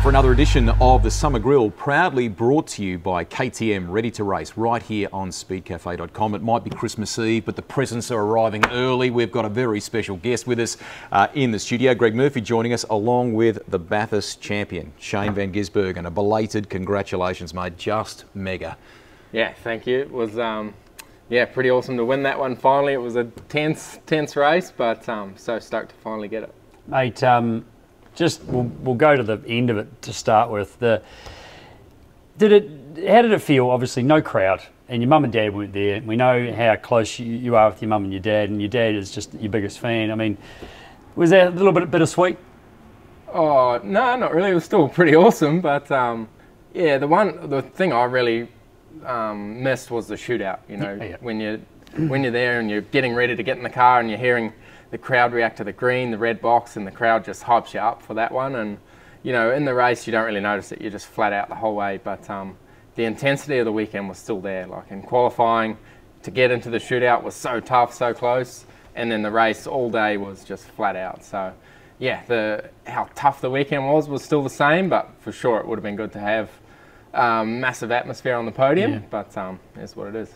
Time for another edition of the Summer Grill, proudly brought to you by KTM, ready to race right here on speedcafe.com. It might be Christmas Eve, but the presents are arriving early. We've got a very special guest with us in the studio. Greg Murphy joining us, along with the Bathurst champion, Shane van Gisbergen. A belated congratulations, mate. Just mega. Yeah, thank you. It was pretty awesome to win that one finally. It was a tense race, but so stoked to finally get it. Mate, we'll go to the end of it to start with. How did it feel? Obviously, no crowd, and your mum and dad weren't there. We know how close you are with your mum and your dad is just your biggest fan. I mean, was that a little bit bittersweet? Oh no, not really. It was still pretty awesome, but yeah, the thing I really missed was the shootout. You know, yeah. when you're there and you're getting ready to get in the car and you're hearing the crowd react to the green, the red box, and the crowd just hypes you up for that one. And you know, in the race you don't really notice it, you're just flat out the whole way, but the intensity of the weekend was still there. Like in qualifying, to get into the shootout was so tough, so close, and then the race all day was just flat out. So yeah, how tough the weekend was still the same, but for sure it would have been good to have massive atmosphere on the podium. Yeah. But it's what it is.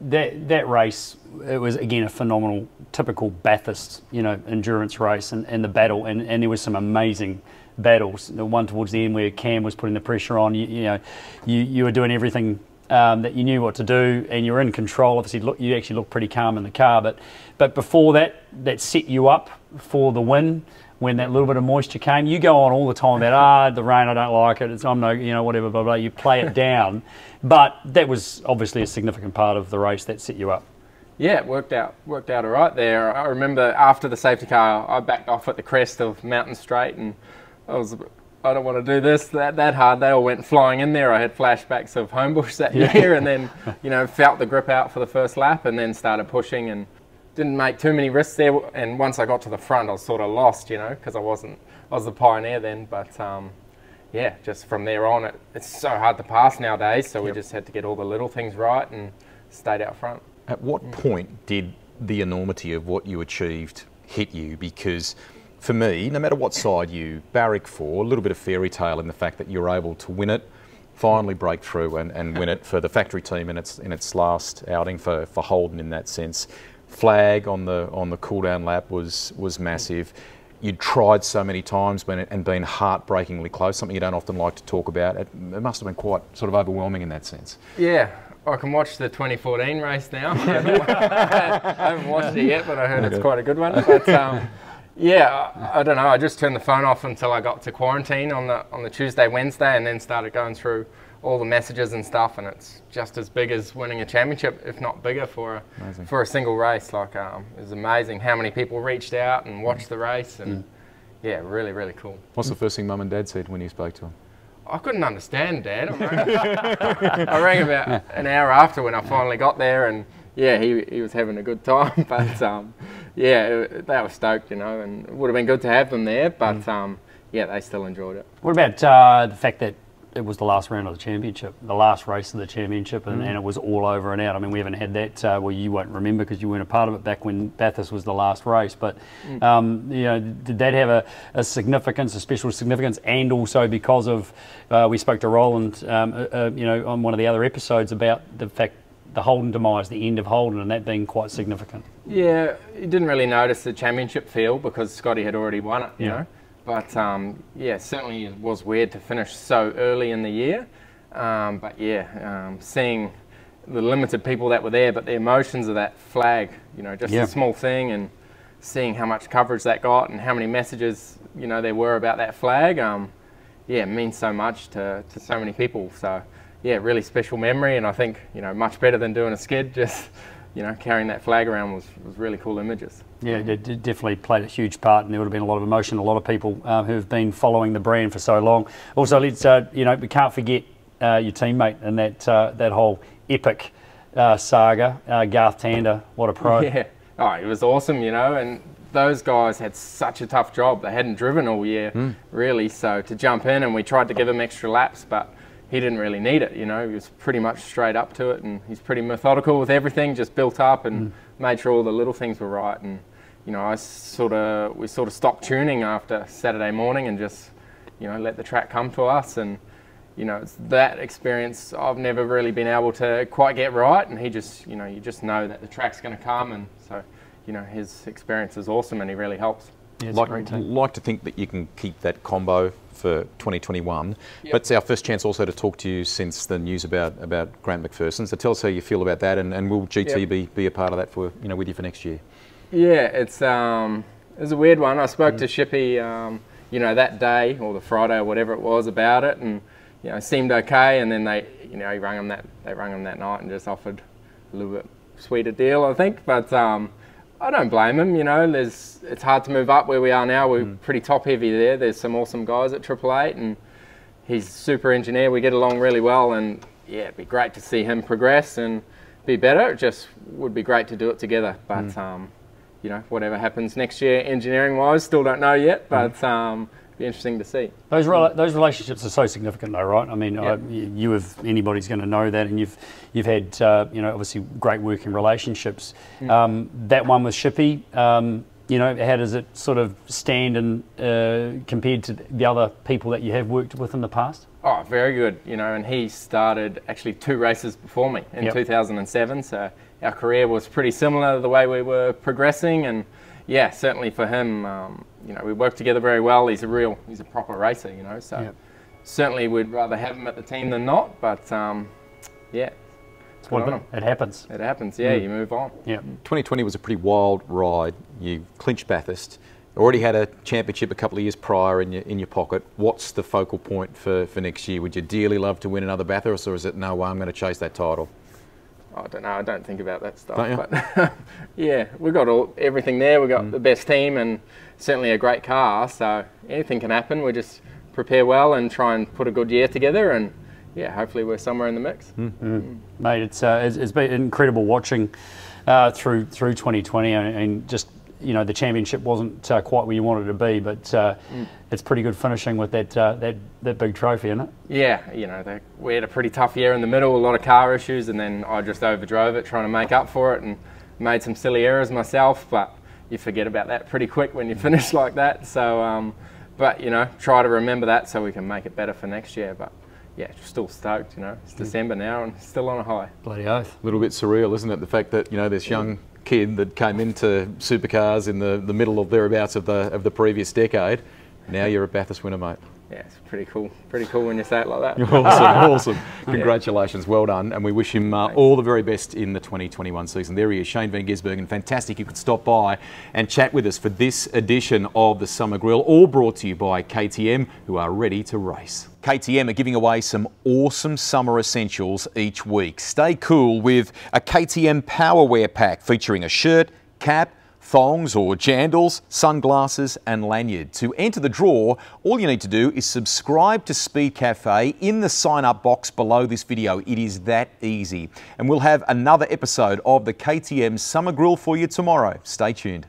That race, it was again a phenomenal, typical Bathurst, endurance race, and the battle, and there was some amazing battles. The one towards the end where Cam was putting the pressure on, you were doing everything that you knew what to do, and you were in control. Obviously, you actually looked pretty calm in the car, but before that set you up for the win. When that little bit of moisture came, you go on all the time about the rain, I don't like it, I'm no, whatever, blah blah. You play it down, but that was obviously a significant part of the race that set you up. Yeah, it worked out all right there. I remember after the safety car, I backed off at the crest of Mountain Straight, and I don't want to do this that hard. They all went flying in there. I had flashbacks of Homebush that year, and then felt the grip out for the first lap, and then started pushing and didn't make too many risks there, and once I got to the front I was sort of lost, because I was the pioneer then, but yeah, just from there on it's so hard to pass nowadays, so we just had to get all the little things right and stayed out front. At what point did the enormity of what you achieved hit you? Because for me, no matter what side you barrack for, a little bit of fairy tale in the fact that you're able to win it, finally break through and win it for the factory team in its last outing for Holden in that sense. Flag on the cool down lap was massive. You'd tried so many times and been heartbreakingly close, something you don't often like to talk about. It must have been quite sort of overwhelming in that sense. Yeah, I can watch the 2014 race now. I haven't watched it yet, but I heard it's quite a good one. But yeah, I don't know, I just turned the phone off until I got to quarantine on the Tuesday, Wednesday, and then started going through all the messages and stuff, and it's just as big as winning a championship, if not bigger, for a single race. Like it was amazing how many people reached out and watched the race, and yeah, really, really cool. What's the first thing Mum and Dad said when you spoke to them? I couldn't understand, Dad. I rang about an hour after when I finally got there, and yeah, he was having a good time, but yeah, they were stoked, and it would have been good to have them there, but yeah, they still enjoyed it. What about the fact that it was the last round of the championship, the last race of the championship, and it was all over and out? I mean, we haven't had that, well, you won't remember because you weren't a part of it back when Bathurst was the last race, but did that have a significance, a special significance, and also because of, we spoke to Roland, on one of the other episodes about the fact the Holden demise, the end of Holden, and that being quite significant. Yeah, you didn't really notice the championship feel because Scotty had already won it, you know. But yeah, certainly it was weird to finish so early in the year. But yeah, seeing the limited people that were there, but the emotions of that flag, just a small thing, and seeing how much coverage that got and how many messages, there were about that flag, yeah, it means so much to so many people. So yeah, really special memory, and I think, much better than doing a skid, just carrying that flag around was really cool images. Yeah, it definitely played a huge part, and there would have been a lot of emotion, a lot of people who have been following the brand for so long. Also, let's, we can't forget your teammate and that whole epic saga, Garth Tander. What a pro. Yeah, oh, it was awesome, and those guys had such a tough job. They hadn't driven all year, really, so to jump in, and we tried to give him extra laps, but he didn't really need it, he was pretty much straight up to it, and he's pretty methodical with everything, just built up and made sure all the little things were right. And we sort of stopped tuning after Saturday morning and just you know, let the track come to us. And you know, it's that experience I've never really been able to quite get right, and he just, you know, you just know that the track's going to come, and so, you know, his experience is awesome and he really helps. Yeah, like to think that you can keep that combo for 2021. Yep. But it's our first chance also to talk to you since the news about Grant McPherson. So tell us how you feel about that, and will GT be a part of that for, you know, with you for next year? Yeah, it's a weird one. I spoke to Shippy, you know, that day or the Friday or whatever it was about it, and you know, it seemed okay. And then they rung him that night and just offered a little bit sweeter deal, I think. But I don't blame him. You know, it's hard to move up where we are now. We're pretty top heavy there. There's some awesome guys at 888, and he's a super engineer. We get along really well, and yeah, it'd be great to see him progress and be better. It just would be great to do it together. But you know, whatever happens next year, engineering-wise, still don't know yet. But be interesting to see. Those relationships are so significant, though, right? I mean, you, if anybody's going to know that, and you've had you know, obviously great working relationships. That one with Shippy, you know, how does it sort of stand and compared to the other people that you have worked with in the past? Oh, very good. You know, and he started actually 2 races before me in 2007. So our career was pretty similar to the way we were progressing, and yeah, certainly for him, you know, we work together very well. He's a proper racer, you know, so certainly we'd rather have him at the team than not, but yeah. It's what it happens. It happens, yeah, you move on. Yeah. 2020 was a pretty wild ride. You clinched Bathurst, already had a championship a couple of years prior in your pocket. What's the focal point for next year? Would you dearly love to win another Bathurst, or is it, no way, I'm going to chase that title? I don't know, I don't think about that stuff. Don't you? But yeah, we've got everything there. We've got the best team and certainly a great car, so anything can happen. We just prepare well and try and put a good year together, and yeah, hopefully we're somewhere in the mix. Mate, it's been incredible watching through 2020, and just, you know, the championship wasn't quite where you wanted it to be, but it's pretty good finishing with that big trophy, isn't it? Yeah, you know, we had a pretty tough year in the middle, a lot of car issues, and then I just overdrove it trying to make up for it and made some silly errors myself, but you forget about that pretty quick when you finish like that. So, but you know, try to remember that so we can make it better for next year. But yeah, still stoked, you know, it's December now and still on a high. Bloody oath. A little bit surreal, isn't it? The fact that, you know, this young kid that came into supercars in the middle of thereabouts of the previous decade, now you're a Bathurst winner, mate. Yeah, it's pretty cool. Pretty cool when you say it like that. Awesome. Congratulations, well done, and we wish him all the very best in the 2021 season. There he is, Shane van Gisbergen. Fantastic you could stop by and chat with us for this edition of the Summer Grill, all brought to you by KTM, who are ready to race. KTM are giving away some awesome summer essentials each week. Stay cool with a KTM Powerwear pack featuring a shirt, cap, thongs or jandals, sunglasses and lanyard. To enter the draw, all you need to do is subscribe to Speed Cafe in the sign up box below this video. It is that easy. And we'll have another episode of the KTM Summer Grill for you tomorrow. Stay tuned.